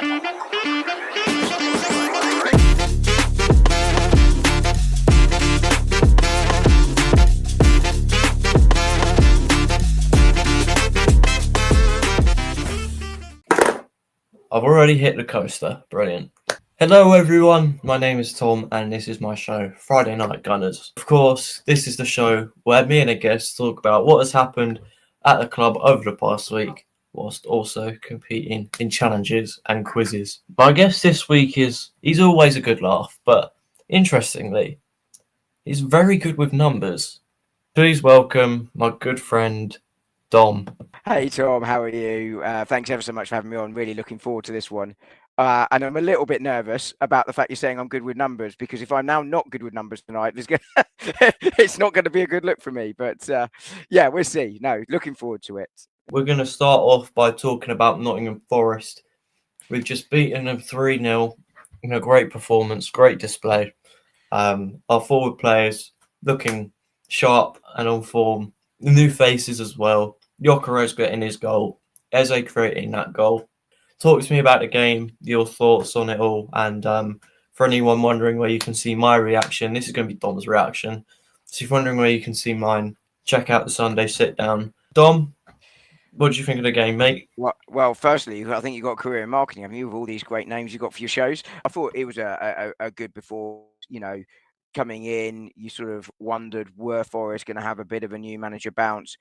I've already hit the coaster. Brilliant. Hello everyone, my name is Tom and this is my show, Friday Night Gunners. Of course, this is the show where me and a guest talk about what has happened at the club over the past week, whilst also competing in challenges and quizzes. My guest this week he's always a good laugh, but interestingly, he's very good with numbers. Please welcome my good friend, Thom. Hey Tom, how are you? Thanks ever so much for having me on. Really looking forward to this one. And I'm a little bit nervous about the fact you're saying I'm good with numbers, because if I'm now not good with numbers tonight, it's not going to be a good look for me. But yeah, we'll see. No, looking forward to it. We're going to start off by talking about Nottingham Forest. We've just beaten them 3-0 in a great performance, great display. Our forward players looking sharp and on form. The new faces as well. Gyökeres getting his goal. Eze creating that goal. Talk to me about the game, your thoughts on it all, and for anyone wondering where you can see my reaction, this is going to be Dom's reaction. So if you're wondering where you can see mine, check out the Sunday sit down. Dom, what do you think of the game, mate? Well, firstly, I think you got a career in marketing, haven't you, with all these great names you got for your shows? I thought it was a good before, coming in, you sort of wondered, were Forest going to have a bit of a new manager bounce?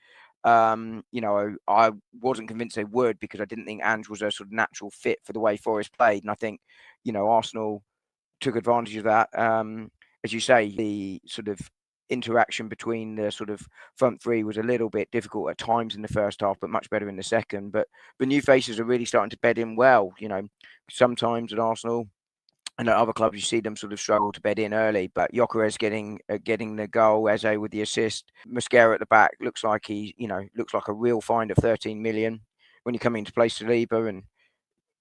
I wasn't convinced they would, because I didn't think Ange was a sort of natural fit for the way Forest played. And I think, Arsenal took advantage of that. As you say, the sort of interaction between the sort of front three was a little bit difficult at times in the first half, but much better in the second. But the new faces are really starting to bed in well. Sometimes at Arsenal and at other clubs, you see them sort of struggle to bed in early, but Gyökeres getting the goal, Eze with the assist, Mosquera at the back looks like looks like a real find of 13 million when you come into play Saliba and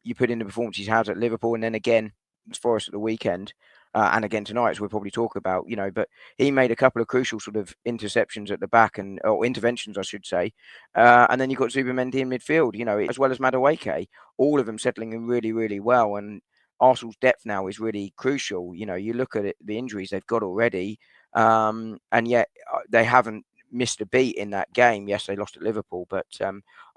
you put in the performance he's had at Liverpool, and then again for us at the weekend, and again tonight, as we'll probably talk about. But he made a couple of crucial sort of interceptions at the back or interventions, I should say, and then you've got Zubimendi in midfield, as well as Madueke, all of them settling in really, really well. And Arsenal's depth now is really crucial. You look at it, the injuries they've got already, and yet they haven't missed a beat in that game. Yes, they lost at Liverpool, but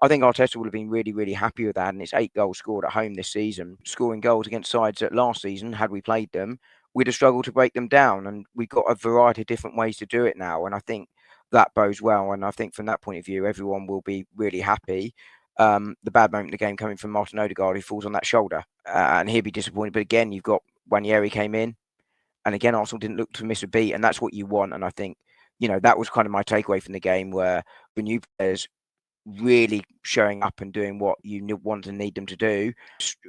I think Arteta would have been really, really happy with that. And it's 8 goals scored at home this season. Scoring goals against sides that last season, had we played them, we'd have struggled to break them down. And we've got a variety of different ways to do it now. And I think that bodes well. And I think from that point of view, everyone will be really happy. The bad moment in the game coming from Martin Odegaard, who falls on that shoulder, and he'll be disappointed. But again, you've got Wanyeri came in, and again, Arsenal didn't look to miss a beat, and that's what you want. And I think, that was kind of my takeaway from the game, where the new players really showing up and doing what you want and need them to do.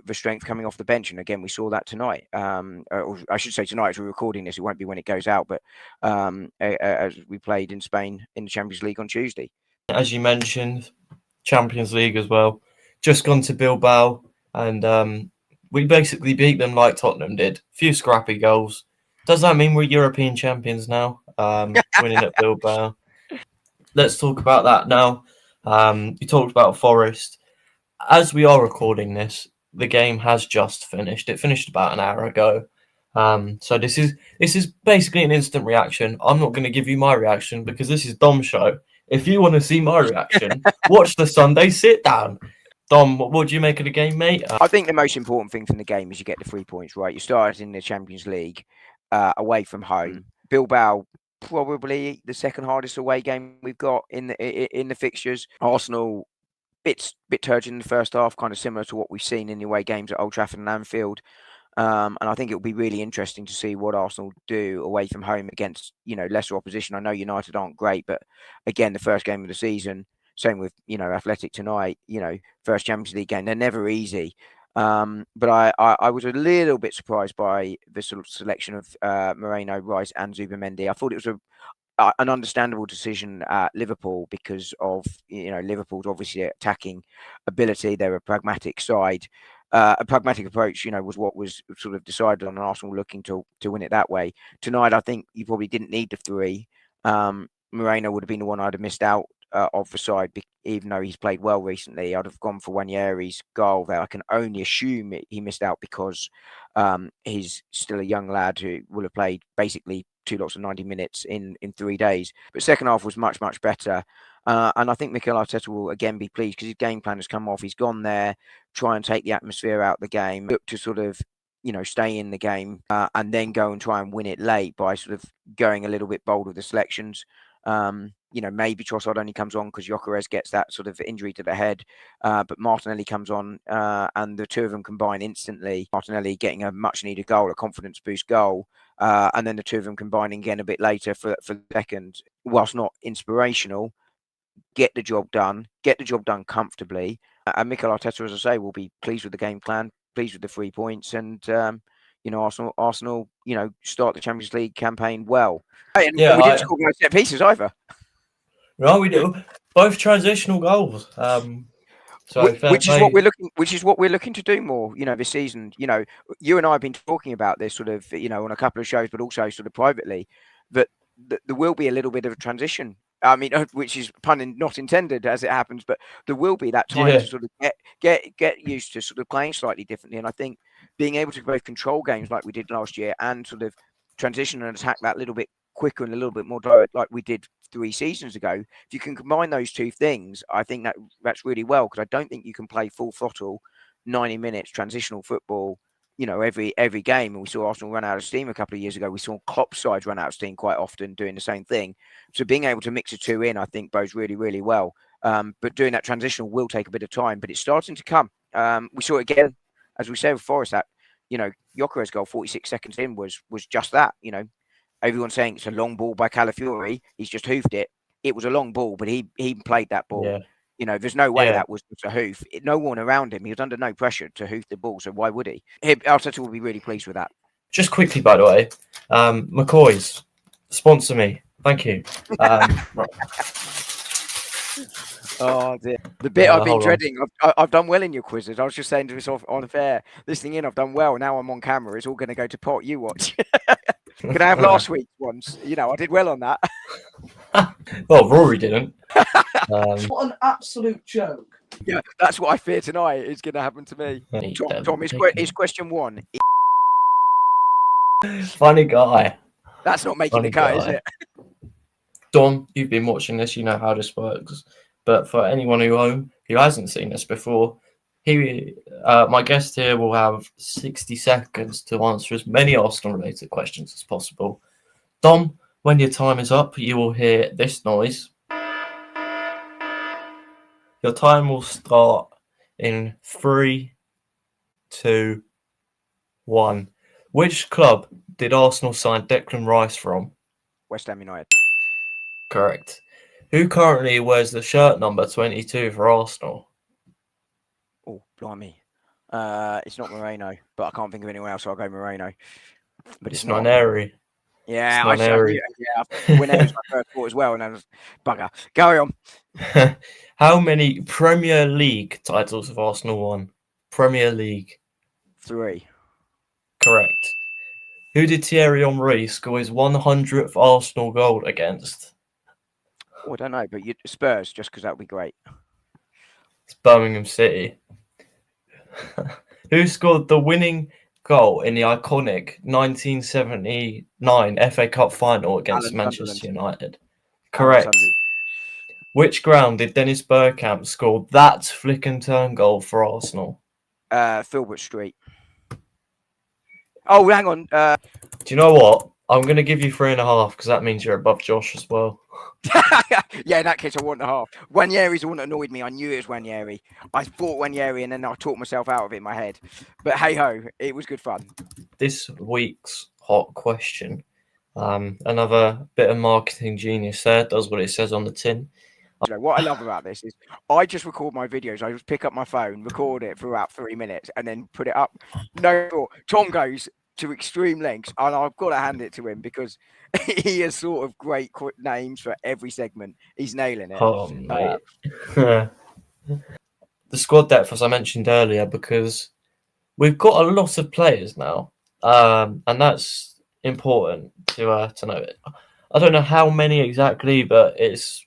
The strength coming off the bench, and again, we saw that tonight. Or I should say tonight, as we're recording this, it won't be when it goes out, but as we played in Spain in the Champions League on Tuesday. As you mentioned, Champions League as well. Just gone to Bilbao, and we basically beat them like Tottenham did. Few scrappy goals. Does that mean we're European champions now? Winning at Bilbao. Let's talk about that now. You talked about Forest. As we are recording this, the game has just finished. It finished about an hour ago. So this is basically an instant reaction. I'm not going to give you my reaction because this is Dom's show. If you want to see my reaction, watch the Sunday sit down. Dom, what do you make of the game, mate? I think the most important thing from the game is you get the 3 points, right? You started in the Champions League away from home. Bilbao, probably the second hardest away game we've got in the fixtures. Arsenal, bit turgid in the first half, kind of similar to what we've seen in the away games at Old Trafford and Anfield. And I think it will be really interesting to see what Arsenal do away from home against, lesser opposition. I know United aren't great, but again, the first game of the season, same with, Athletic tonight, first Champions League game, they're never easy. But I was a little bit surprised by the sort of selection of Merino, Rice and Zubimendi. I thought it was an understandable decision at Liverpool because of, Liverpool's obviously attacking ability. They're a pragmatic side. A pragmatic approach, was what was sort of decided on, Arsenal looking to win it that way. Tonight, I think you probably didn't need the 3. Moreno would have been the one I'd have missed out of the side, even though he's played well recently. I'd have gone for Wanyeri's goal there. I can only assume he missed out because he's still a young lad who will have played basically 2 lots of 90 minutes in 3 days. But second half was much, much better. And I think Mikel Arteta will again be pleased because his game plan has come off. He's gone there, try and take the atmosphere out of the game, look to sort of stay in the game and then go and try and win it late by sort of going a little bit bold with the selections. Maybe Trossard only comes on because Gyökeres gets that sort of injury to the head, but Martinelli comes on and the two of them combine instantly. Martinelli getting a much needed goal, a confidence boost goal, and then the two of them combining again a bit later for the second. Whilst not inspirational, get the job done comfortably. And Mikel Arteta, as I say, will be pleased with the game plan, pleased with the 3 points, and Arsenal, start the Champions League campaign well. And we didn't score no set pieces either. No, we do both transitional goals. Which is what we're looking to do more, this season. You and I have been talking about this sort of, on a couple of shows, but also sort of privately, that there will be a little bit of a transition. I mean, which is pun not intended as it happens, but there will be that time to sort of get used to sort of playing slightly differently. And I think being able to both control games like we did last year and sort of transition and attack that little bit quicker and a little bit more direct like we did 3 seasons ago, if you can combine those two things, I think that's really well, because I don't think you can play full throttle 90 minutes transitional football every game. And we saw Arsenal run out of steam a couple of years ago. We saw Klopp's sides run out of steam quite often doing the same thing. So being able to mix the two in, I think, bodes really, really well. But doing that transitional will take a bit of time, but it's starting to come. We saw it again, as we say with Forest, that, Gyökeres' goal 46 seconds in was just that. Everyone's saying it's a long ball by Calafiori. He's just hoofed it. It was a long ball, but he played that ball. Yeah. There's no way that was a hoof. No one around him. He was under no pressure to hoof the ball, so why would he? Arteta will be really pleased with that. Just quickly, by the way, McCoy's, sponsor me. Thank you. Oh dear. The bit I've been dreading. I've done well in your quizzes. I was just saying to myself on air, listening in, I've done well. Now I'm on camera. It's all going to go to pot. You watch. Can I have last week's ones? I did well on that. Well, Rory didn't. What an absolute joke. Yeah, that's what I fear tonight is going to happen to me. Thom, is question 1. Funny guy. That's not making the cut, is it? Thom, you've been watching this. You know how this works. But for anyone who hasn't seen this before, my guest here will have 60 seconds to answer as many Arsenal-related questions as possible. Thom, when your time is up, you will hear this noise. Your time will start in 3, 2, 1. Which club did Arsenal sign Declan Rice from? West Ham United. Correct. Who currently wears the shirt number 22 for Arsenal? Oh, blimey. It's not Moreno, but I can't think of anyone else, so I'll go Moreno. But it's not Neri. Yeah, Winner was my first thought as well, and I was bugger. Carry on. How many Premier League titles have Arsenal won? Premier League. 3. Correct. Who did Thierry Henry score his 100th Arsenal goal against? Oh, I don't know, but Spurs, just because that would be great. It's Birmingham City. Who scored the winning goal in the iconic 1979 FA Cup final against Manchester United? Correct. Which ground did Dennis Bergkamp score that flick and turn goal for Arsenal? Filbert Street. Oh, hang on. Do you know what? I'm going to give you 3.5 because that means you're above Josh as well. Yeah, in that case, I want 1.5. Wanyeri's the one that annoyed me. I knew it was Wanyeri. I thought Wanyeri and then I talked myself out of it in my head. But hey ho, it was good fun. This week's hot question. Another bit of marketing genius there. Does what it says on the tin. What I love about this is I just record my videos. I just pick up my phone, record it for about 3 minutes, and then put it up. No thought. Thom goes to extreme lengths, and I've got to hand it to him because he has sort of great names for every segment. He's nailing it. Oh, mate. The squad depth, as I mentioned earlier, because we've got a lot of players now, and that's important to know. I don't know how many exactly, but it's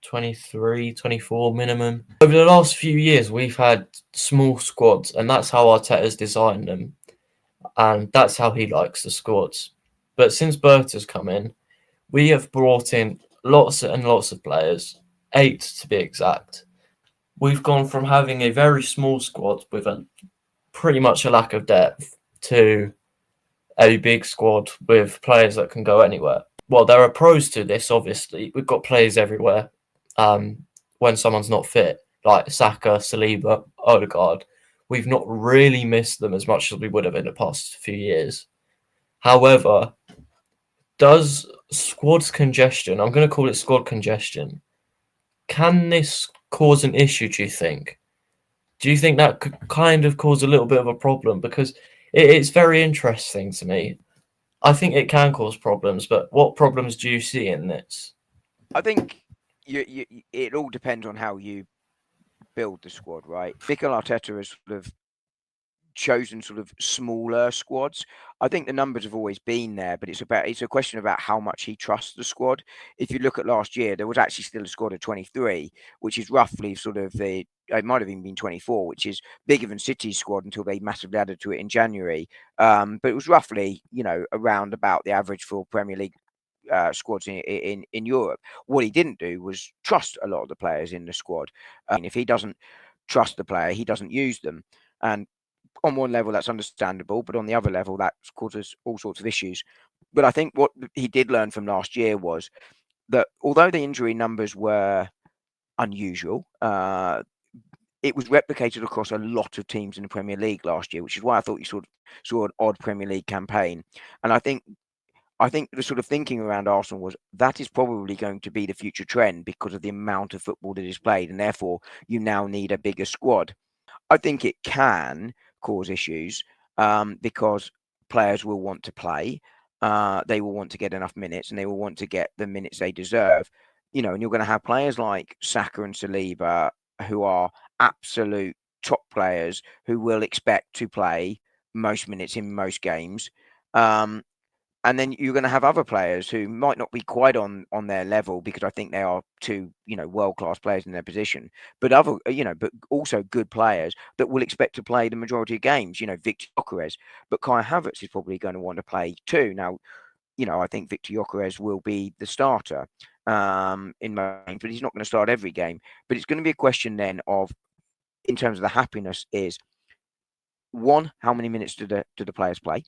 23, 24 minimum. Over the last few years, we've had small squads, and that's how Arteta's designed them. And that's how he likes the squads. But since Berta's come in, we have brought in lots and lots of players, 8 to be exact. We've gone from having a very small squad with pretty much a lack of depth to a big squad with players that can go anywhere. Well, there are pros to this, obviously. We've got players everywhere when someone's not fit, like Saka, Saliba, Odegaard. We've not really missed them as much as we would have in the past few years. However, does squad congestion, I'm going to call it squad congestion, can this cause an issue, do you think? Do you think that could kind of cause a little bit of a problem? Because it's very interesting to me. I think it can cause problems, but what problems do you see in this? I think it all depends on how you build the squad, right? Mikel Arteta has sort of chosen sort of smaller squads. I think the numbers have always been there, but it's a question about how much he trusts the squad. If you look at last year, there was actually still a squad of 23, which is roughly sort of it might have even been 24, which is bigger than City's squad until they massively added to it in January. But it was roughly, around about the average for Premier League squads in Europe. What he didn't do was trust a lot of the players in the squad. If he doesn't trust the player, he doesn't use them. And on one level, that's understandable, but on the other level, that causes all sorts of issues. But I think what he did learn from last year was that although the injury numbers were unusual, it was replicated across a lot of teams in the Premier League last year, which is why I thought you sort of saw an odd Premier League campaign. And I think the sort of thinking around Arsenal was that is probably going to be the future trend because of the amount of football that is played, and therefore you now need a bigger squad. I think it can cause issues because players will want to play. They will want to get enough minutes, and they will want to get the minutes they deserve. And you're going to have players like Saka and Saliba who are absolute top players who will expect to play most minutes in most games. And then you're going to have other players who might not be quite on their level because I think they are two, world-class players in their position, but but also good players that will expect to play the majority of games, Victor Gyökeres. But Kai Havertz is probably going to want to play too. Now, I think Victor Gyökeres will be the starter in my game, but he's not going to start every game. But it's going to be a question then of, in terms of the happiness, is one, how many minutes do the players play?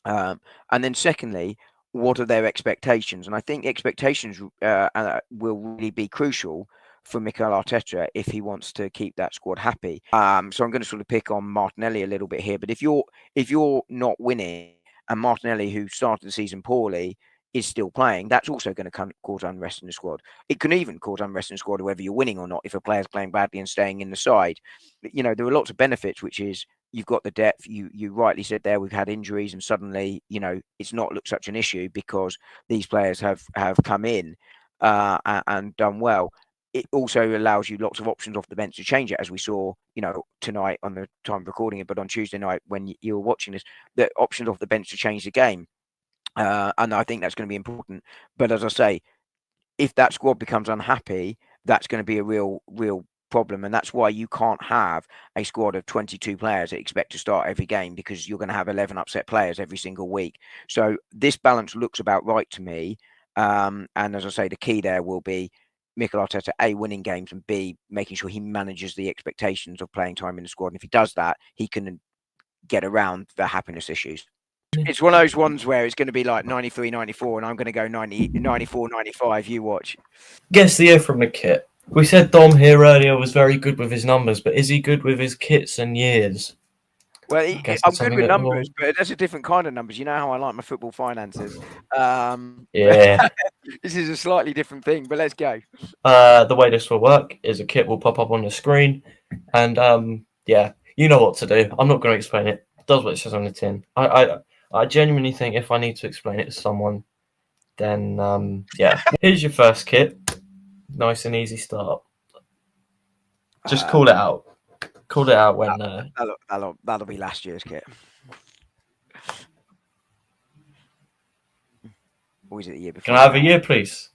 And then secondly, what are their expectations? And I think expectations will really be crucial for Mikel Arteta if he wants to keep that squad happy. So I'm going to sort of pick on Martinelli a little bit here. But if you're not winning and Martinelli, who started the season poorly, is still playing, that's also going to cause unrest in the squad. It can even cause unrest in the squad whether you're winning or not if a player's playing badly and staying in the side. There are lots of benefits, which is you've got the depth. You rightly said there we've had injuries, and suddenly it's not looked such an issue because these players have come in and done well. It also allows you lots of options off the bench to change it, as we saw tonight on the time of recording it, but on Tuesday night when you were watching this, the options off the bench to change the game. And I think that's going to be important. But as I say, if that squad becomes unhappy, that's going to be a real problem. And that's why you can't have a squad of 22 players that expect to start every game, because you're going to have 11 upset players every single week. So this balance looks about right to me. And as I say, the key there will be Mikel Arteta, A, winning games, and B, making sure he manages the expectations of playing time in the squad. And if he does that, he can get around the happiness issues. It's one of those ones where it's going to be like 93, 94, and I'm going to go 90, 94, 95. You watch. Guess the year from the kit. We said Thom here earlier was very good with his numbers, but is he good with his kits and years? Well, I'm good with numbers, but that's a different kind of numbers. You know how I like my football finances. Yeah. This is a slightly different thing, but let's go. The way this will work is a kit will pop up on the screen, and yeah, you know what to do. I'm not going to explain it. It does what it says on the tin. I genuinely think if I need to explain it to someone, then yeah. Here's your first kit. Nice and easy start. Just call it out. Call it out when. That'll be last year's kit. Or is it the year before? Can I have a year, please?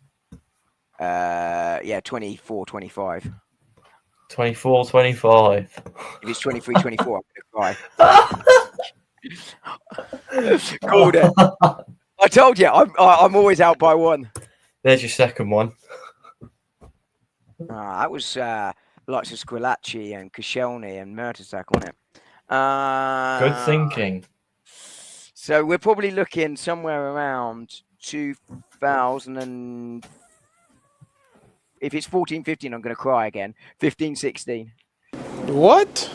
Yeah, 24-25. 24-25. If it's 23-24, I'm gonna cry. Called it. I told you, I'm always out by one. There's your second one. That was lots of Squillaci and Koscielny and Mertesack, wasn't it? Good thinking. So we're probably looking somewhere around 2000 and if it's 14-15, I'm going to cry again. 15-16. What?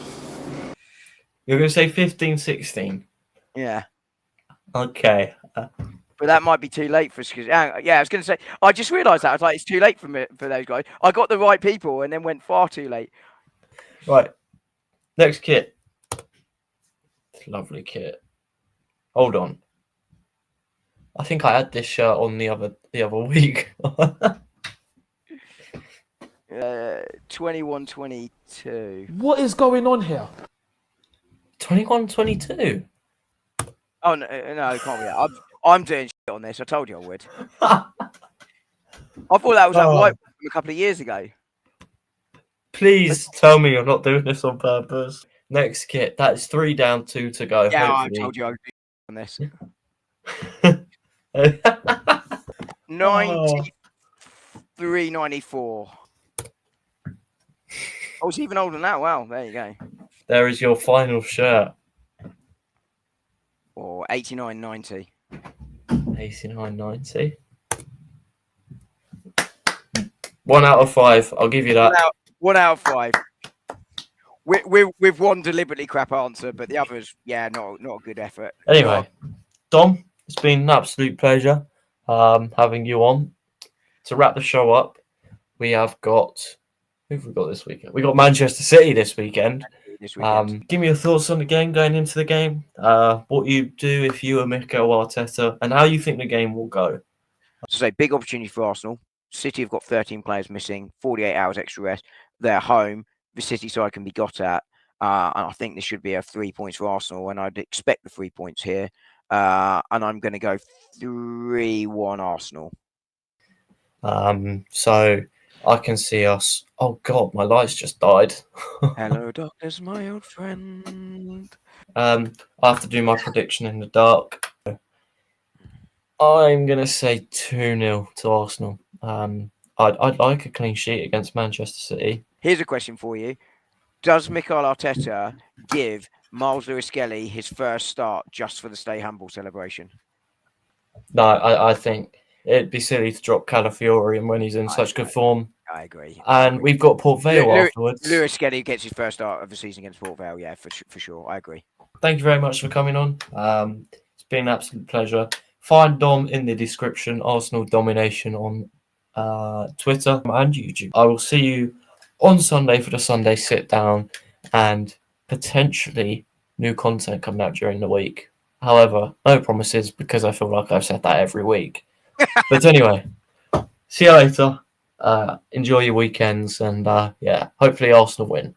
You're going to say 15-16? Yeah. Okay. But that might be too late for us. Yeah, I was going to say, I just realised that. I was like, it's too late for those guys. I got the right people and then went far too late. Right. Next kit. Lovely kit. Hold on. I think I had this shirt on the other week. 21-22. What is going on here? 21-22. Oh, no, it can't be that. I'm doing shit on this. I told you I would. I thought that was right a couple of years ago. Please tell me you're not doing this on purpose. Next kit. That's 3 down, 2 to go. Yeah, hopefully. I told you I would do on this. 93-94. Oh, it's even older than that. Wow, there you go. There is your final shirt. Or 89-90. 89-90. 1 out of 5. I'll give you that. 1 out of 5. With one deliberately crap answer, but the others, yeah, not a good effort. Anyway, Thom, it's been an absolute pleasure having you on. To wrap the show up, we have got... Who have we got this weekend? We got Manchester City this weekend. Give me your thoughts on the game, going into the game. What you do if you were Mikel Arteta, and how you think the game will go. So, big opportunity for Arsenal. City have got 13 players missing, 48 hours extra rest. They're home. The City side can be got at. And I think this should be a 3 points for Arsenal, and I'd expect the 3 points here. And I'm going to go 3-1 Arsenal. So I can see us. Oh God, my lights just died. Hello, darkness, my old friend. I have to do my prediction in the dark. I'm gonna say 2-0 to Arsenal. I'd like a clean sheet against Manchester City. Here's a question for you: does Mikel Arteta give Miles Lewis-Skelly his first start just for the Stay Humble celebration? No, I think it'd be silly to drop Calafiori and when he's in such good form. I agree. And we've got Port Vale afterwards. Lewis-Skelly gets his first start of the season against Port Vale. Yeah, for sure. I agree. Thank you very much for coming on. It's been an absolute pleasure. Find Dom in the description. Arsenal Domination on Twitter and YouTube. I will see you on Sunday for the Sunday sit down and potentially new content coming out during the week. However, no promises because I feel like I've said that every week. But anyway, see you later. Enjoy your weekends and hopefully Arsenal win.